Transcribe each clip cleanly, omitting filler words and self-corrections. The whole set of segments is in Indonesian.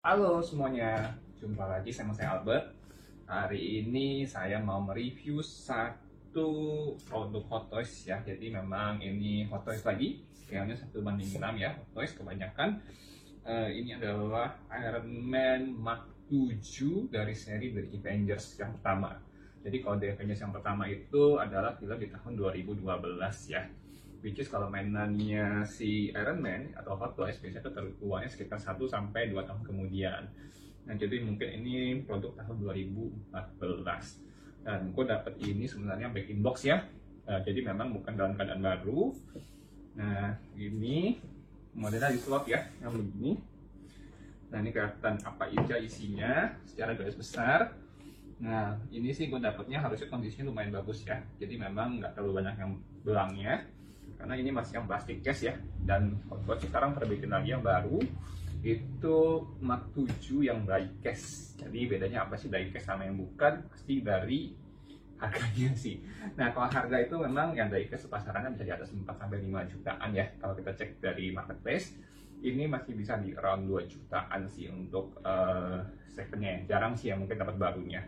Halo semuanya, jumpa lagi sama saya Albert. Hari ini saya mau mereview satu produk Hot Toys ya. Jadi memang ini Hot Toys lagi, scale-nya 1:6 ya. Hot Toys kebanyakan. Ini adalah Iron Man Mark 7 dari seri The Avengers yang pertama. Jadi kalau The Avengers yang pertama itu adalah film di tahun 2012 ya. Which is kalau mainannya si Iron Man atau Hot Toys biasanya itu keluarnya sekitar 1 sampai 2 tahun kemudian. Nah jadi mungkin ini produk tahun 2014. Dan gue dapet ini sebenarnya back in box ya. Jadi memang bukan dalam keadaan baru. Nah ini modelnya di slot ya, yang begini. Nah ini kelihatan apa aja isinya secara garis besar. Nah ini sih gue dapetnya harusnya kondisinya lumayan bagus ya. Jadi memang nggak terlalu banyak yang belangnya karena ini masih yang plastik case ya. Dan Hot sekarang terbitin lagi yang baru itu Mark 7 yang die case. Jadi bedanya apa sih die case sama yang bukan? Pasti dari harganya sih. Nah kalau harga itu memang yang die case pasarannya bisa di atas 4 sampai 5 jutaan ya. Kalau kita cek dari marketplace ini masih bisa di around 2 jutaan sih untuk secondnya. Jarang sih yang mungkin dapat barunya.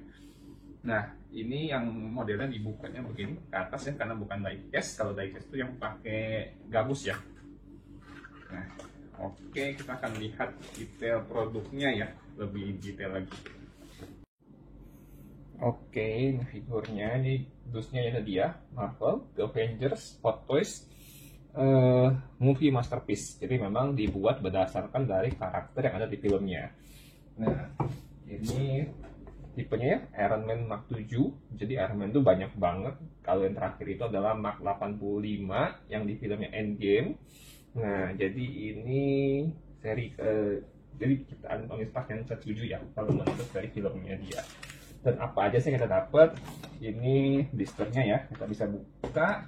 Nah, ini yang modelnya dibukanya begini ke atas ya, karena bukan diecast. Kalau diecast itu yang pakai gabus ya. Nah, oke, kita akan lihat detail produknya ya, lebih detail lagi. Oke, figurnya ini dusnya ya dia, Marvel, The Avengers, Hot Toys, movie masterpiece. Jadi memang dibuat berdasarkan dari karakter yang ada di filmnya. Nah, ini tipenya ya Iron Man Mark 7. Jadi Iron Man itu banyak banget. Kalau yang terakhir itu adalah Mark 85 yang di filmnya Endgame. Nah jadi ini seri jadi ciptaan Tony Stark yang ke-7 ya, kalau menurut dari filmnya dia. Dan apa aja sih kita dapat? Ini blisternya ya, kita bisa buka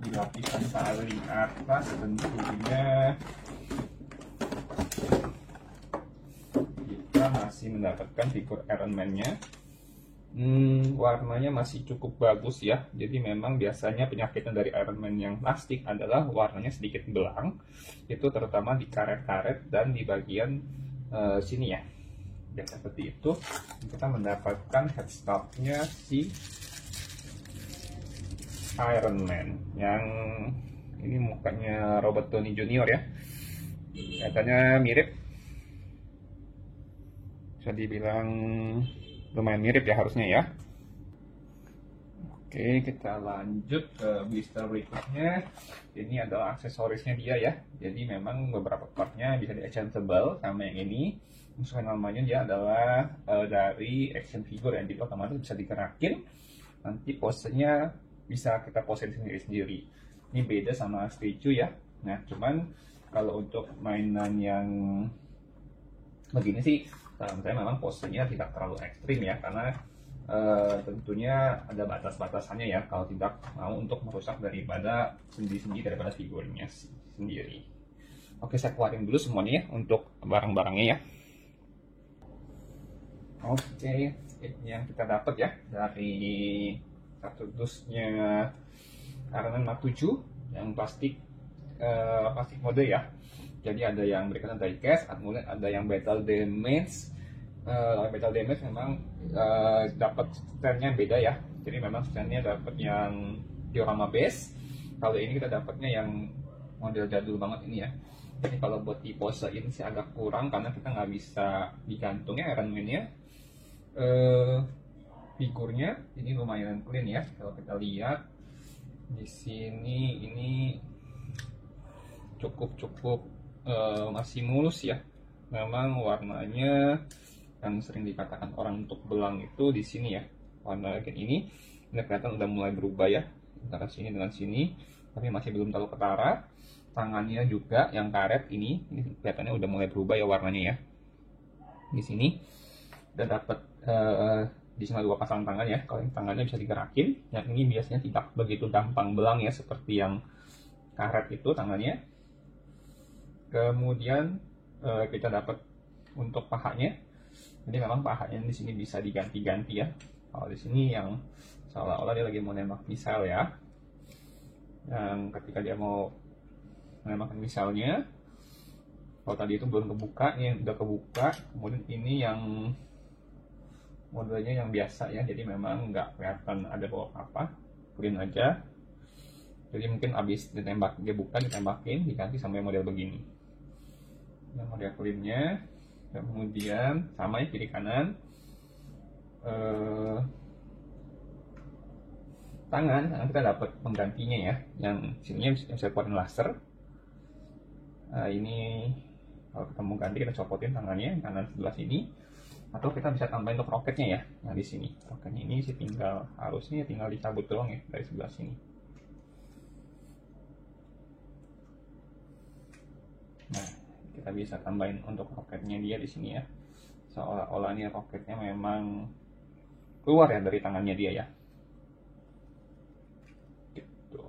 di lapisan paling atas. Tentunya masih mendapatkan figur Iron Man-nya. Warnanya masih cukup bagus ya. Jadi memang biasanya penyakitnya dari Iron Man yang plastik adalah warnanya sedikit belang. Itu terutama di karet-karet dan di bagian sini ya. Dan seperti itu kita mendapatkan headstock-nya si Iron Man yang ini mukanya Robert Downey Jr. ya. Katanya mirip, bisa dibilang lumayan mirip ya harusnya ya. Oke, kita lanjut ke blister berikutnya. Ini adalah aksesorisnya dia ya. Jadi memang beberapa partnya bisa di adjustable sama yang ini. Sesuai namanya dia adalah dari action figure yang jadi otomatis bisa digerakin. Nanti posenya bisa kita posein sendiri-sendiri. Ini beda sama statue ya. Nah, cuman kalau untuk mainan yang begini sih saya memang posenya tidak terlalu ekstrim ya, karena tentunya ada batas-batasannya ya, kalau tidak mau untuk merusak daripada sendi-sendi daripada figurnya sendiri. Oke, saya keluarin dulu semuanya ya untuk barang-barangnya ya. Oke, ini yang kita dapat ya dari satu dusnya Iron Man Mark 7 yang plastik mode ya. Jadi ada yang berikutnya diecast, kemudian ada yang battle damage. Battle damage memang dapat stand-nya beda ya. Jadi memang stand-nya dapat yang diorama base. Kalau ini kita dapatnya yang model jadul banget ini ya. Jadi kalau buat di pose ini sih agak kurang karena kita nggak bisa digantungnya Iron Man-nya. Figurnya ini lumayan clean ya. Kalau kita lihat di sini ini cukup masih mulus ya. Memang warnanya yang sering dikatakan orang untuk belang itu di sini ya. Warna kayak ini kelihatan udah mulai berubah ya antara sini dengan sini, tapi masih belum terlalu ketara. Tangannya juga yang karet ini kelihatannya udah mulai berubah ya warnanya ya. Di sini udah dapat di sini 2 pasang tangan ya. Kalau yang tangannya bisa digerakin, yang ini biasanya tidak begitu gampang belang ya, seperti yang karet itu tangannya. Kemudian kita dapat untuk pahanya. Jadi memang pahanya di sini bisa diganti-ganti ya. Kalau di sini yang seolah-olah dia lagi mau nembak misal ya. Yang ketika dia mau menembakkan misalnya, Kalau tadi itu belum kebuka, ini yang udah kebuka. Kemudian ini yang modenya yang biasa ya, jadi memang nggak kelihatan ada bawah apa, clean aja. Jadi mungkin habis ditembak, dia buka, ditembakin, diganti sama yang model begini. Yang model cleannya, dan kemudian sama ya kiri kanan. Tangan kita dapat penggantinya ya, yang sininya bisa keluarin laser. Ini kalau kita mau ganti, kita copotin tangannya kanan sebelah sini, atau kita bisa tambahin untuk roketnya ya. Nah di sini roketnya ini sih harusnya tinggal dicabut doang ya dari sebelah sini. Nah kita bisa tambahin untuk roketnya dia di sini ya, seolah-olah ini roketnya memang keluar ya dari tangannya dia ya. Gitu.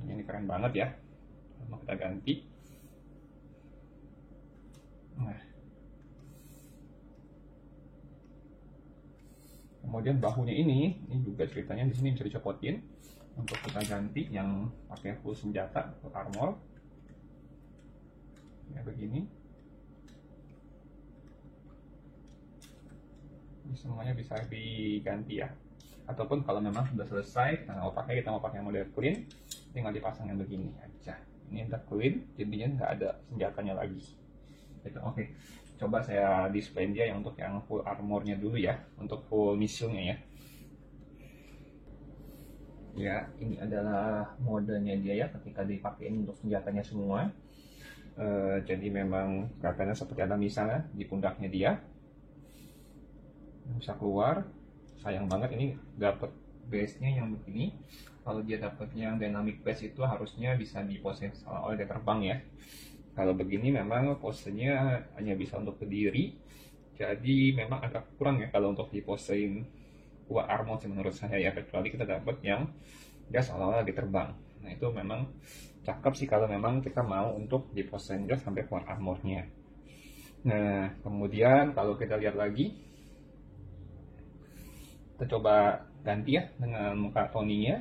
Ini keren banget ya. Mau kita ganti. Nah, kemudian bahunya ini juga ceritanya di sini bisa dicopotin untuk kita ganti yang pakai full senjata, full armor. Ya begini. Ini semuanya bisa diganti ya. Ataupun kalau memang sudah selesai, nah kita mau pakai model clean, tinggal dipasang yang begini aja. Ini udah clean, jadinya nggak ada senjatanya lagi. Gitu. Oke, coba saya display dia yang untuk yang full armornya dulu ya, untuk full misilnya ya. Ya, ini adalah modenya dia ya, ketika dipakein untuk senjatanya semua. Jadi memang katanya seperti ada misalnya di pundaknya dia, bisa keluar. Sayang banget ini dapat base-nya yang begini. Kalau dia dapat yang dynamic base itu harusnya bisa dipose oleh dia terbang ya. Kalau begini memang posenya hanya bisa untuk berdiri, jadi memang agak kurang ya kalau untuk diposein kuat armor sih menurut saya ya, kecuali kita dapat yang dia seolah-olah lagi terbang. Nah itu memang cakep sih kalau memang kita mau untuk diposein dia sampai kuat armornya. Nah kemudian kalau kita lihat lagi, kita coba ganti ya dengan muka Tony-nya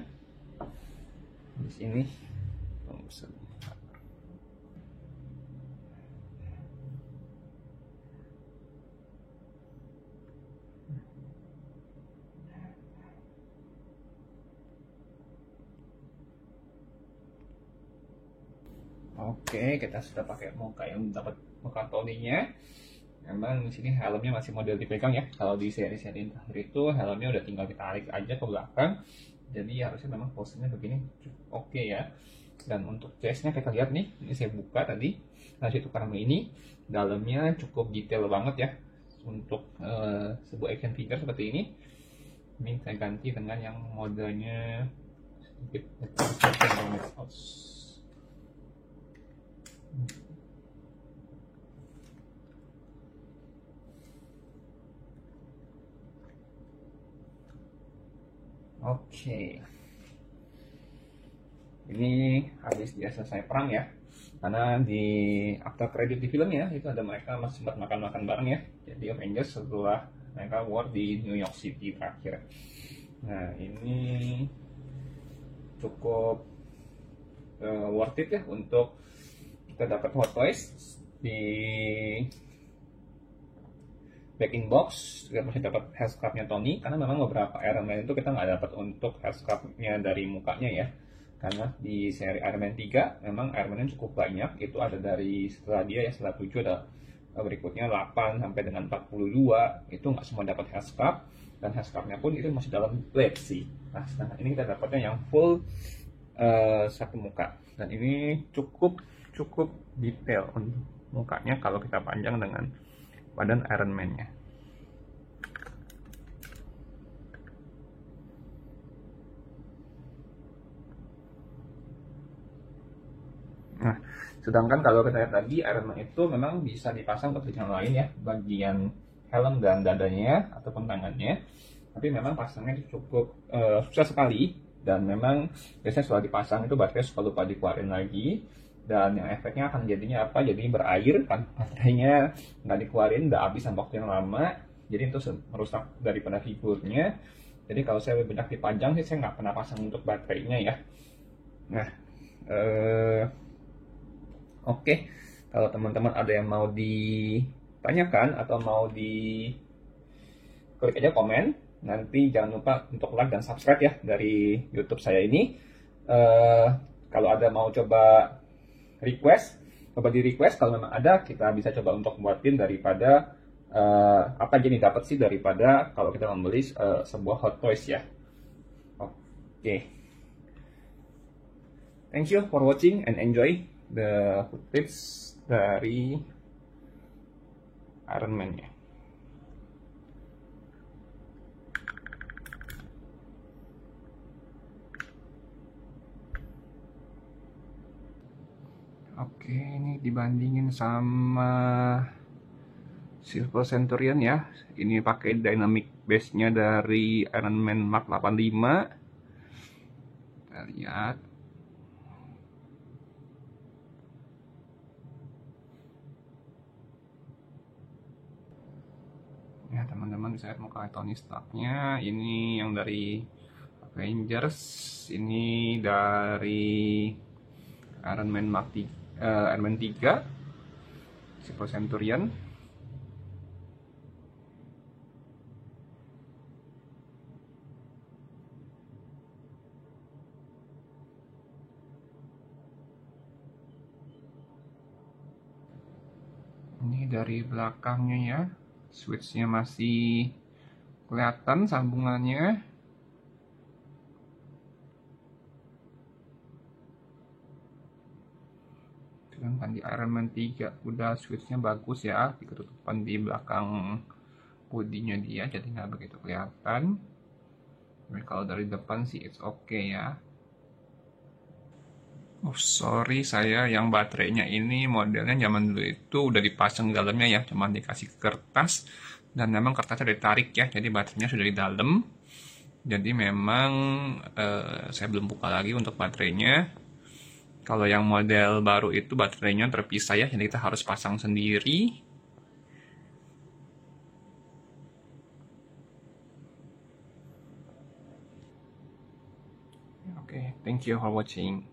di sini. Oke, kita sudah pakai muka yang dapat muka Tony-nya. Memang di sini helmnya masih model dipegang ya. Kalau di seri-seri terakhir itu helmnya udah tinggal ditarik aja ke belakang. Jadi harusnya memang posenya begini oke ya. Dan untuk chestnya kita lihat nih, ini saya buka tadi. Nah situ karena ini dalamnya cukup detail banget ya untuk sebuah action figure seperti ini. Ini saya ganti dengan yang modelnya sedikit Oke. Ini habis dia selesai perang ya. Karena di after credit di filmnya itu ada mereka masih sempat makan-makan bareng ya. Jadi Avengers setelah mereka war di New York City terakhir. Nah ini cukup worth it ya untuk kita dapat Hot Toys di backing box. Kita masih dapat headscarf-nya Tony, karena memang beberapa Iron Man itu kita nggak dapat untuk headscarf-nya dari mukanya ya, karena di seri Iron Man 3 memang Iron Man cukup banyak. Itu ada dari setelah dia ya, setelah 7 ada berikutnya 8 sampai dengan 42, itu nggak semua dapat headscarf, dan headscarf-nya pun itu masih dalam blade sih. Nah sedangkan ini kita dapatnya yang full satu muka, dan ini cukup detail untuk mukanya kalau kita panjang dengan badan Iron Man-nya. Nah, sedangkan kalau kita lihat lagi, Iron Man itu memang bisa dipasang ke bagian lain ya, bagian helm dan dadanya ataupun tangannya. Tapi memang pasangnya cukup susah sekali, dan memang biasanya setelah dipasang itu baterai suka lupa dikeluarin lagi, dan yang efeknya akan jadinya apa? Jadi berair kan, baterainya nggak dikeluarin, udah habis dalam waktu yang lama, jadi itu merusak daripada figurnya. Jadi kalau saya lebih banyak dipajang sih, saya nggak pernah pasang untuk baterainya ya. Nah, oke, Kalau teman-teman ada yang mau ditanyakan atau mau klik aja komen. Nanti jangan lupa untuk like dan subscribe ya dari YouTube saya ini. Kalau ada mau coba di request kalau memang ada, kita bisa coba untuk buatin daripada apa aja nih dapat sih daripada kalau kita membeli sebuah Hot Toys ya. Oke. Thank you for watching and enjoy the footage dari Iron Man ya. Oke, ini dibandingin sama Silver Centurion ya. Ini pakai dynamic base-nya dari Iron Man Mark 85. Kita lihat. Ya, teman-teman bisa lihat muka Tony Stark-nya. Ini yang dari Avengers, ini dari Iron Man Mark 3, Silver Centurion. Ini dari belakangnya ya, switch-nya masih kelihatan sambungannya. Sedangkan di Iron Man 3 udah switch-nya bagus ya, di ketutupan di belakang bodinya dia, jadi nggak begitu kelihatan. Tapi kalau dari depan sih it's okay ya. Oh sorry, saya yang baterainya ini modelnya zaman dulu itu udah dipasang di dalamnya ya, cuma dikasih kertas dan memang kertasnya ditarik ya, jadi baterainya sudah di dalam. Jadi memang saya belum buka lagi untuk baterainya. Kalau yang model baru itu baterainya terpisah ya, jadi kita harus pasang sendiri. Oke, thank you for watching.